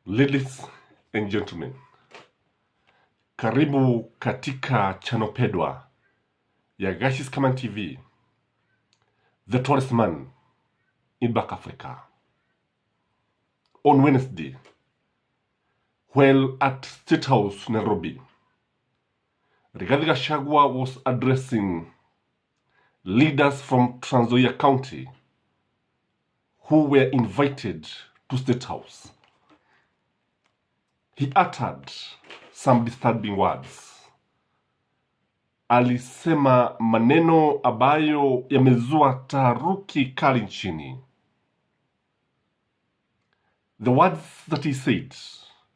Ladies and gentlemen, karibu katika channel pedwa ya Gachie Skyman TV, the tallest man in Black Africa. On Wednesday, while at State House Nairobi, Gachagua was addressing leaders from Trans Nzoia County who were invited to State House. He uttered some disturbing words. Alisema maneno ambayo yamezua taharuki kali nchini. The words that he said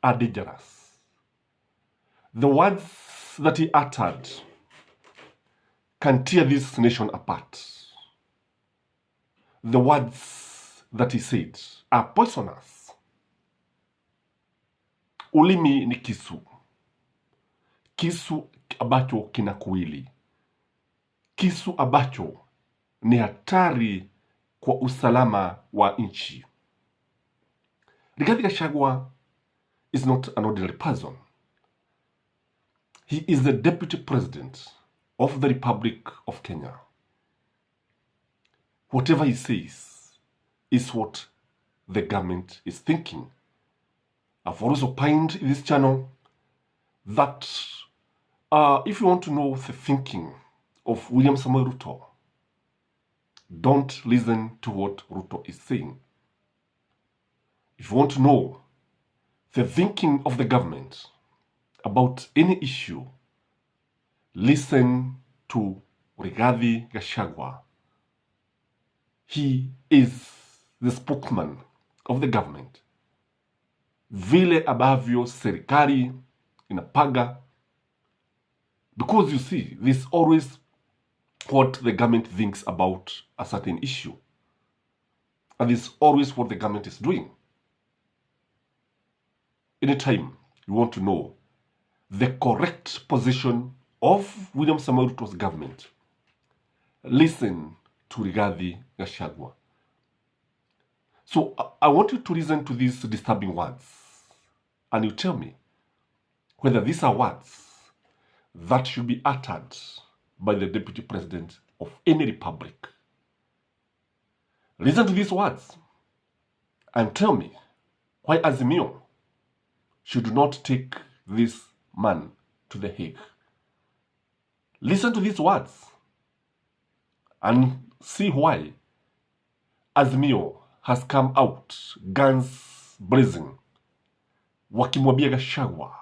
are dangerous. The words that he uttered can tear this nation apart. The words that he said are poisonous. Ulimi ni kisu. Kisu ambacho kina kuwili. Kisu ambacho ni hatari kwa usalama wa nchi. Gachagua is not an ordinary person. He is the Deputy President of the Republic of Kenya. Whatever he says is what the government is thinking. I've always opined in this channel that if you want to know the thinking of William Samoei Ruto, don't listen to what Ruto is saying. If you want to know the thinking of the government about any issue, listen to Gachagua. He is the spokesman of the government. Vile ambavyo serikali inapaga, because you see, this is always what the government thinks about a certain issue, and this is always what the government is doing. Anytime you want to know the correct position of William Samoei Ruto's government, listen to Gachagua. So I want you to listen to these disturbing words, and you tell me whether these are words that should be uttered by the Deputy President of any republic. Listen to these words and tell me why Azimio should not take this man to The Hague. Listen to these words and see why Azimio has come out guns blazing, wakimwambia Gachagua,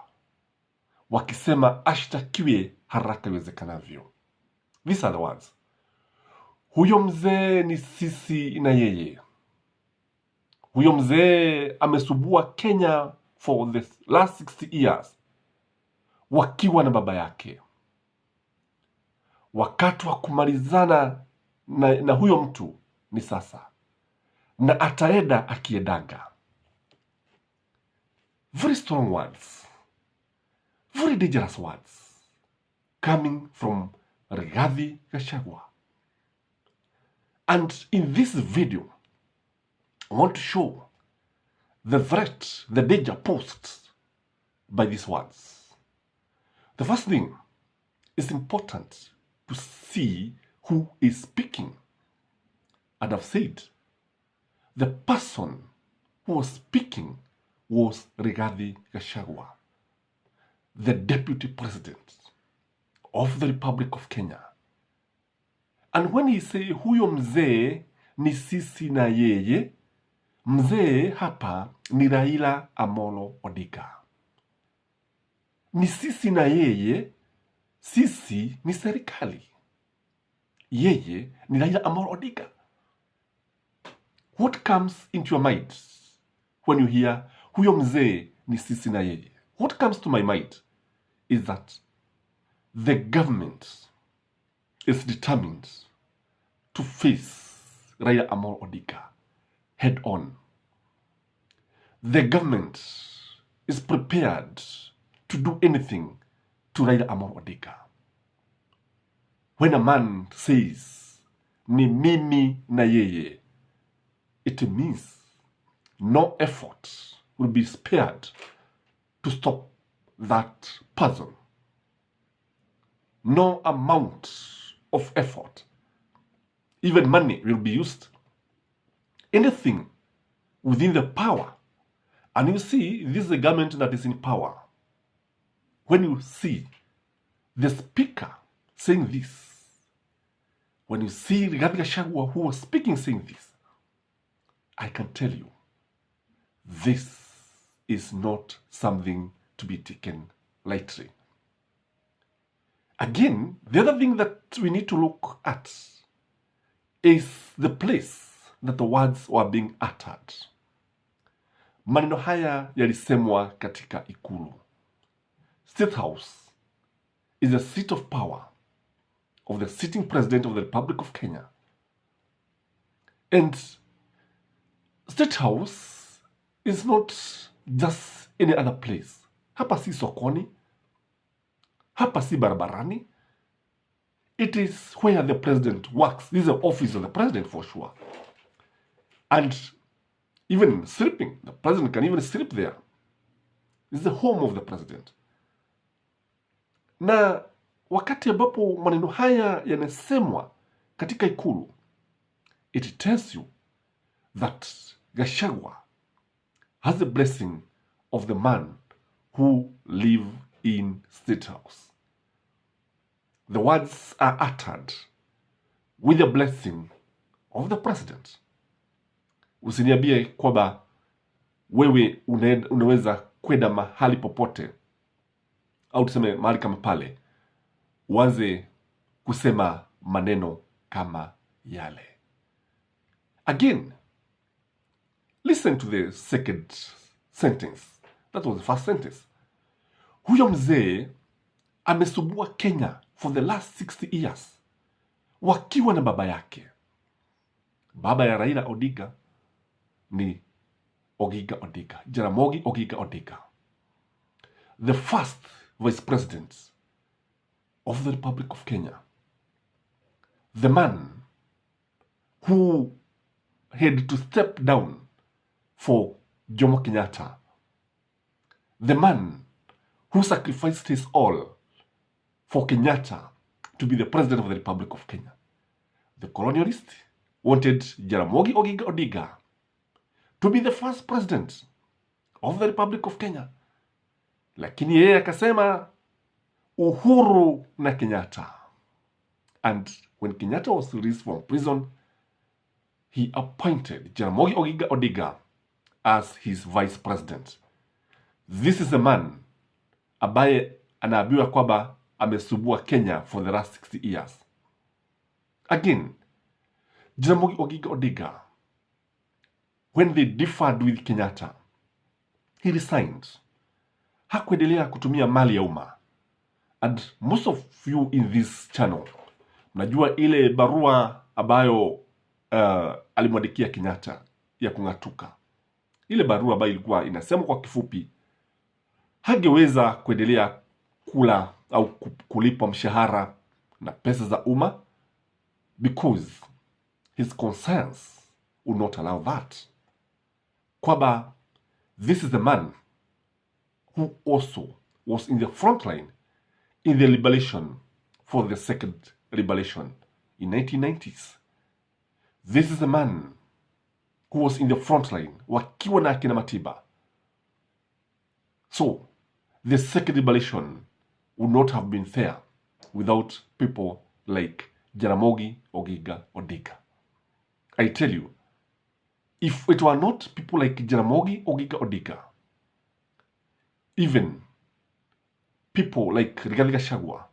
wakisema ashtakiwe haraka iwezekanavyo. These are the words. Huyo mzee ni sisi na yeye. Huyo mzee amesubua Kenya for the last 60 years wakiwa na baba yake. Wakati wa kumalizana na huyo mtu ni sasa, na ataenda akiedaga. Very strong words, very dangerous words coming from Gachagua. And in this video, I want to show the threat, the danger posed by these words. The first thing is important to see who is speaking. And I've said, the person who was speaking was Gachagua, the Deputy President of the Republic of Kenya. And when he say huyo mzee ni sisi na yeye, mzee hapa ni Raila Amolo Odinga. Ni sisi na yeye, sisi ni serikali. Yeye ni Raila Amolo Odinga. What comes into your mind when you hear huyo mzee ni sisi na yeye? What comes to my mind is that the government is determined to face Raila Amolo Odinga head on. The government is prepared to do anything to Raila Amolo Odinga. When a man says ni mimi na yeye, it means no effort will be spared to stop that person. No amount of effort, even money, will be used. Anything within the power. And you see, this is a government that is in power. When you see the speaker saying this, when you see Gachagua who was speaking saying this, I can tell you, this is not something to be taken lightly. Again, the other thing that we need to look at is the place that the words were being uttered. Maneno haya yalisemwa katika ikulu. State House is the seat of power of the sitting president of the Republic of Kenya. And State House is not just any other place. Hapa si sokoni. Hapa si barabarani. It is where the president works. This is the office of the president for sure. And even sleeping, the president can even sleep there. This is the home of the president. Na wakati ambapo maneno haya yanasemwa katika ikulu, it tells you that Gachagua has the blessing of the man who live in State House. The words are uttered with the blessing of the president. Usiniambie kwamba wewe unaweza kwenda mahali popote au tuseme mahali kama pale uanze kusema maneno kama yale. Again, listen to the second sentence. That was the first sentence. Huyo mzee amesubua Kenya for the last 60 years wakiwa na baba yake. Baba ya Raila Odinga ni Oginga Odinga, Jaramogi Oginga Odinga, the first vice president of the Republic of Kenya, the man who had to step down for Jomo Kenyatta, the man who sacrificed his all for Kenyatta to be the president of the Republic of Kenya. The colonialist wanted Jaramogi Oginga Odinga to be the first president of the Republic of Kenya. Lakini yeye akasema Uhuru na Kenyatta. And when Kenyatta was released from prison, he appointed Jaramogi Oginga Odinga as his vice president. This is a man ambaye anaambiwa kwamba amesubua Kenya for the last 60 years. Again, Jaramogi Oginga Odinga, when they differed with Kenyatta, he resigned. Hakuendelea kutumia mali ya umma. And most of you in this channel, mnajua ile barua ambayo alimwandikia Kenyatta ya kung'atuka. Ile barua ambayo ilikuwa inasema kwa kifupi, hangeweza kuendelea kula au kulipa mshahara na pesa za umma because his conscience would not allow that. Kwamba this is the man who also was in the front line in the liberation for the second liberation in 1990s. This is the man who was in the front line wakiwa na akina Matiba. So, the second liberation would not have been fair without people like Jaramogi Oginga Odinga. I tell you, if it were not people like Jaramogi Oginga Odinga, even people like Gachagua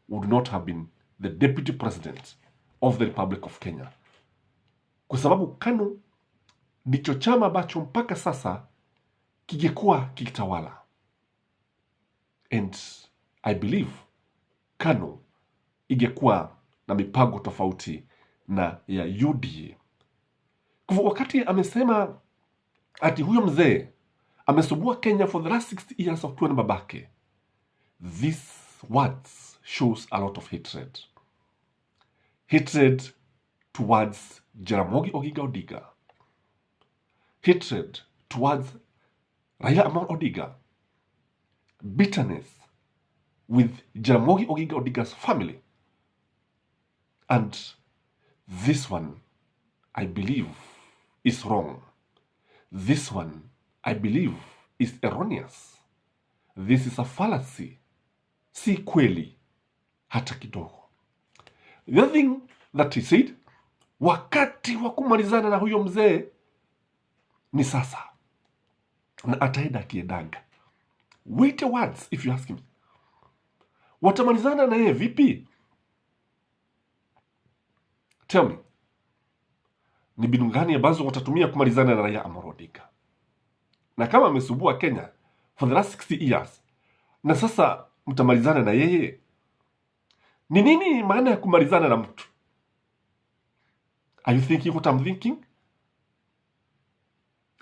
would not have been the deputy president of the Republic of Kenya. Kwa sababu KANU ndicho chama ambacho mpaka sasa kingekuwa kikitawala. And I believe KANU ingekuwa na mipango tofauti na ya UDA. Kwa wakati amesema ati huyo mzee amesubua Kenya for the last 60 years of tuwe babake, these words shows a lot of hatred. Hatred towards Jaramogi Oginga Odinga. Hatred towards Raila Amolo Odinga, bitterness with Jaramogi Oginga Odinga's family. And this one, I believe, is wrong. This one, I believe, is erroneous. This is a fallacy. Si kweli hata kidogo. The other thing that he said, wakati wa kumalizana na huyo mzee ni sasa. Na ataenda akiendaga. Wait words if you ask him. Watamalizana na yeye vipi? Tell me. Ni mbinu gani ambazo watatumia kumalizana na Raila Amolo Odinga? Na kama amesubua Kenya for the last 60 years, na sasa mtamalizana na yeye, ni nini maana ya kumalizana na mtu? Are you thinking what I'm thinking?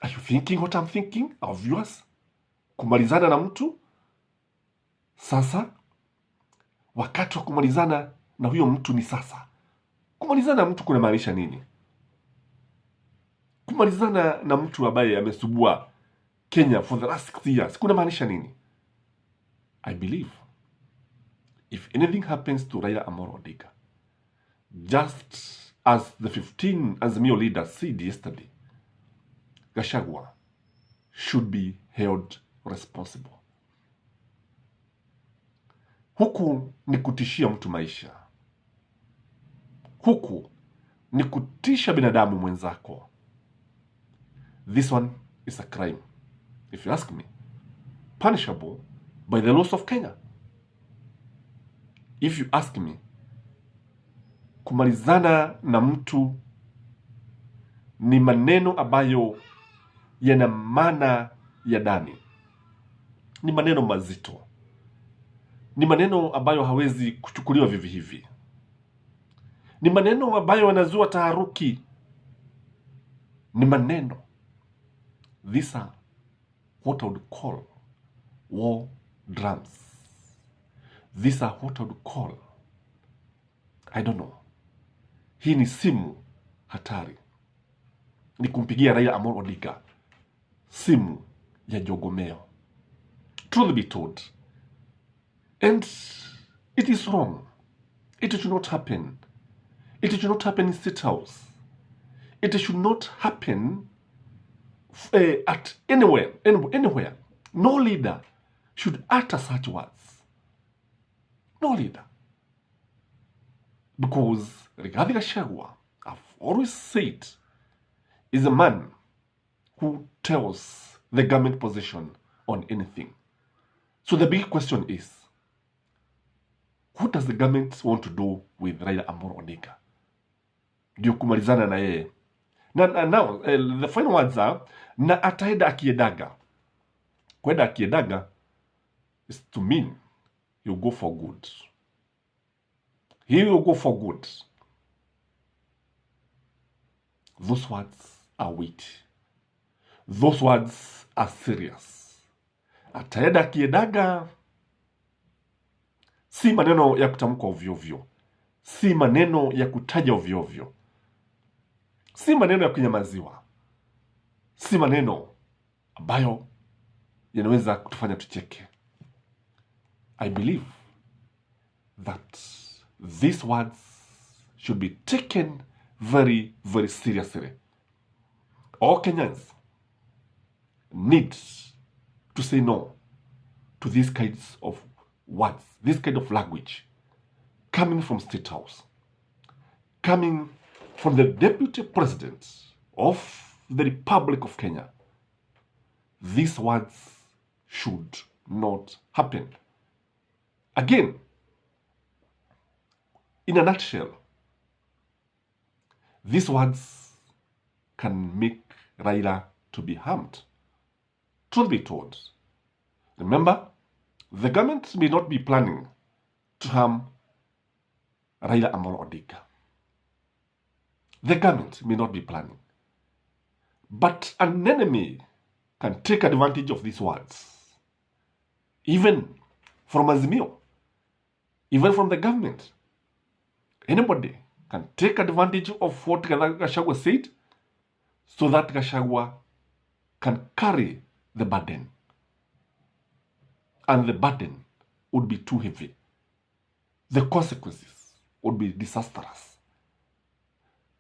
Are you thinking what I'm thinking, our viewers? Kumalizana na mtu sasa, wakati wa kumalizana na huyo mtu ni sasa. Kumalizana na mtu kuna maanisha nini? Kumalizana na mtu ambaye amesubua Kenya for the last 60 years kuna maanisha nini? I believe if anything happens to Raila Amolo Odinga, just as the 15 Azimio leaders said yesterday, Gachagua should be held responsible. Huku ni kutishia mtu maisha. Huku ni kutisha binadamu mwenzako. This one is a crime, if you ask me, punishable by the laws of Kenya. If you ask me, kumalizana na mtu ni maneno ambayo yana maana ya ndani. Ni maneno mazito. Ni maneno ambayo hawezi kuchukuliwa vivi hivi. Ni maneno ambayo yanazua taharuki. Ni maneno. These are what I would call war drums. These are what I would call, I don't know. Hii ni simu hatari. Ni kumpigia Raila Amolo Odinga simu ya jogomeo. Truly be told. And it is wrong. It should not happen. It should not happen in State House. It should not happen at anywhere. No leader should utter such words. No leader. Because Rigathi Gachagua, I've always said, is a man who tells the government position on anything. So the big question is, what does the government want to do with Raila Amolo Odinga? Ndio kumalizana na yeye. Now, the final words are, na ataenda akiedaga. Kwenda akiedaga is to mean he'll go for good. He will go for good. Those words are weighty. Those words are serious. Ataenda akiedaga si maneno ya kutamka ovyo ovyo. Si maneno ya kutaja ovyo ovyo. Si maneno ya kunyamaziwa. Si maneno ambayo yanaweza kutufanya tucheke. I believe that these words should be taken very, very seriously. All Kenyans need to say no to these kinds of words, this kind of language coming from State House, coming from the Deputy President of the Republic of Kenya. These words should not happen. Again, in a nutshell, these words can make Raila to be harmed. Truth be told, remember, the government may not be planning to harm Raila Amolo Odinga. The government may not be planning. But an enemy can take advantage of these words. Even from Azimio. Even from the government. Anybody can take advantage of what Gachagua said so that Gachagua can carry the burden. And the burden would be too heavy. The consequences would be disastrous.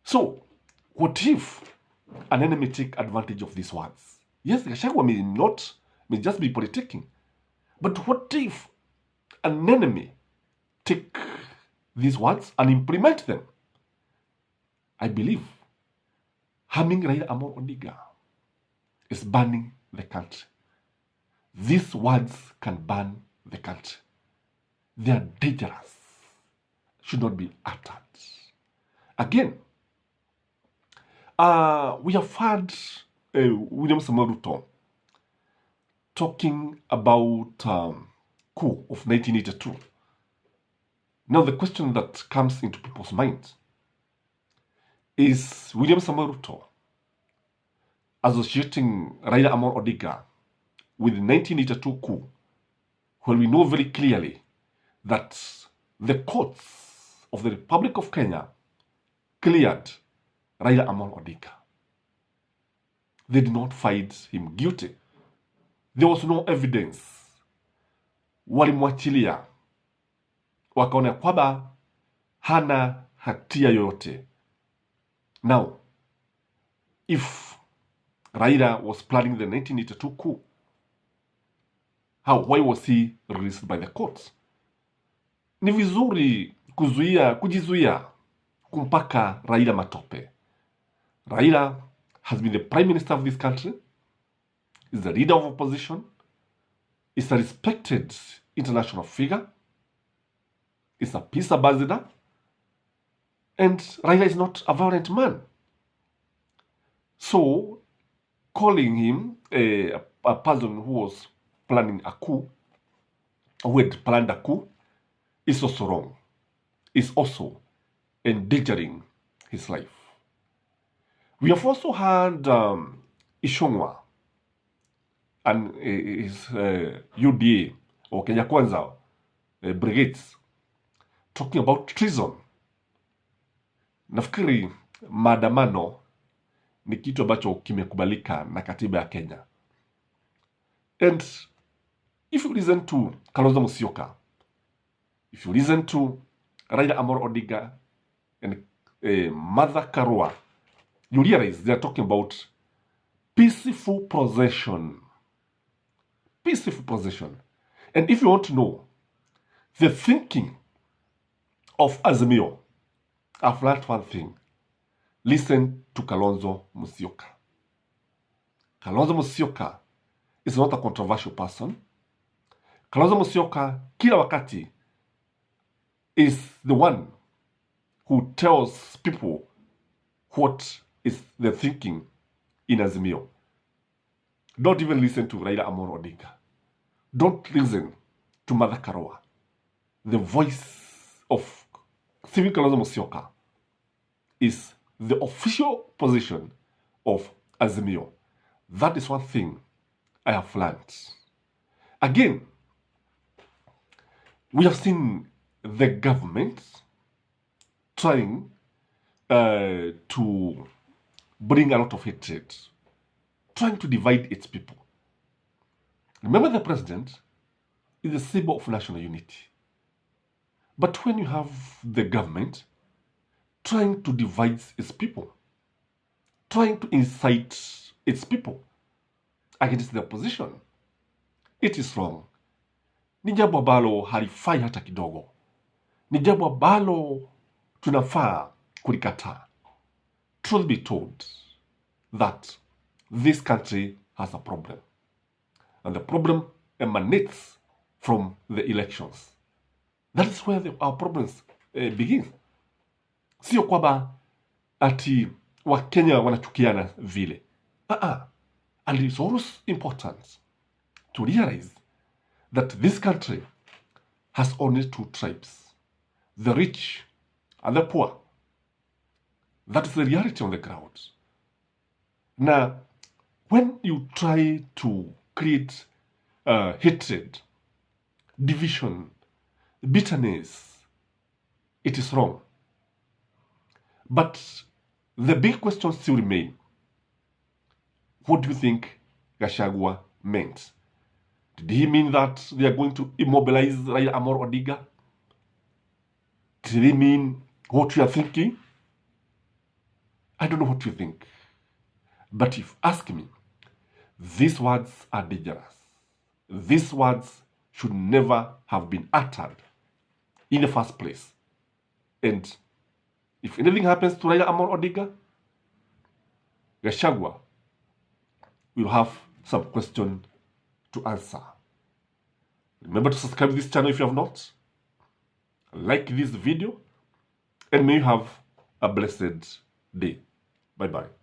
So, what if an enemy take advantage of these words? Yes, Gachagua may just be politicking. But what if an enemy take these words and implement them? I believe harming Raila Amolo Odinga is burning the country. These words can burn the country. They are dangerous. Should not be uttered. Again, we have heard William Samoei Ruto talking about coup of 1982. Now the question that comes into people's minds is William Samoei Ruto associating Raila Amolo Odinga with the 1982 coup, when we know very clearly that the courts of the Republic of Kenya cleared Raila Amolo Odinga. They did not find him guilty. There was no evidence. Walimwachilia, wakaona kwamba hana hatia yoyote. Now, if Raila was planning the 1982 coup, why was he released by the courts? Ni vizuri kujizuia kumpaka Raila matope. Raila has been the prime minister of this country, is the leader of opposition, is a respected international figure, is a peace ambassador, and Raila is not a violent man. So, calling him a person who was planning a coup, who had planned a coup, is also wrong. Is also endangering his life. We have also had Ishongwa and his UDA or Kenya Kwanza brigades talking about treason. Nafikiri maandamano ni kitu ambacho kimekubalika na katiba ya Kenya. And if you listen to Kalonzo Musyoka, if you listen to Raila Amolo Odinga and Martha Karua, you realize they are talking about peaceful possession. Peaceful possession. And if you want to know the thinking of Azimio, I've learned one thing. Listen to Kalonzo Musyoka. Kalonzo Musyoka is not a controversial person. Kalonzo Musyoka, kila wakati, is the one who tells people what is the thinking in Azimio. Don't even listen to Raila Amolo Odinga. Don't listen to Martha Karua. The voice of Stephen Kalonzo Musyoka is the official position of Azimio. That is one thing I have learned. Again, we have seen the government trying to bring a lot of hatred, trying to divide its people. Remember, the president is the symbol of national unity. But when you have the government trying to divide its people, trying to incite its people against the opposition, it is wrong. Ni jambo ambalo halifai hata kidogo. Ni jambo ambalo tunafaa kulikataa. Truth be told, that this country has a problem. And the problem emanates from the elections. That is where our problems begin. Sio kwamba ati Wakenya wanachukiana vile. And it's always important to realize that this country has only two tribes, the rich and the poor. That is the reality on the ground. Now, when you try to create hatred, division, bitterness, it is wrong. But the big questions still remain. What do you think Gachagua meant. Did he mean that they are going to immobilize Raila Amolo Odinga? Did he mean what you are thinking? I don't know what you think. But if you ask me, these words are dangerous. These words should never have been uttered in the first place. And if anything happens to Raila Amolo Odinga, Gachagua will have some question to answer. Remember to subscribe to this channel if you have not. Like this video, and may you have a blessed day. Bye-bye.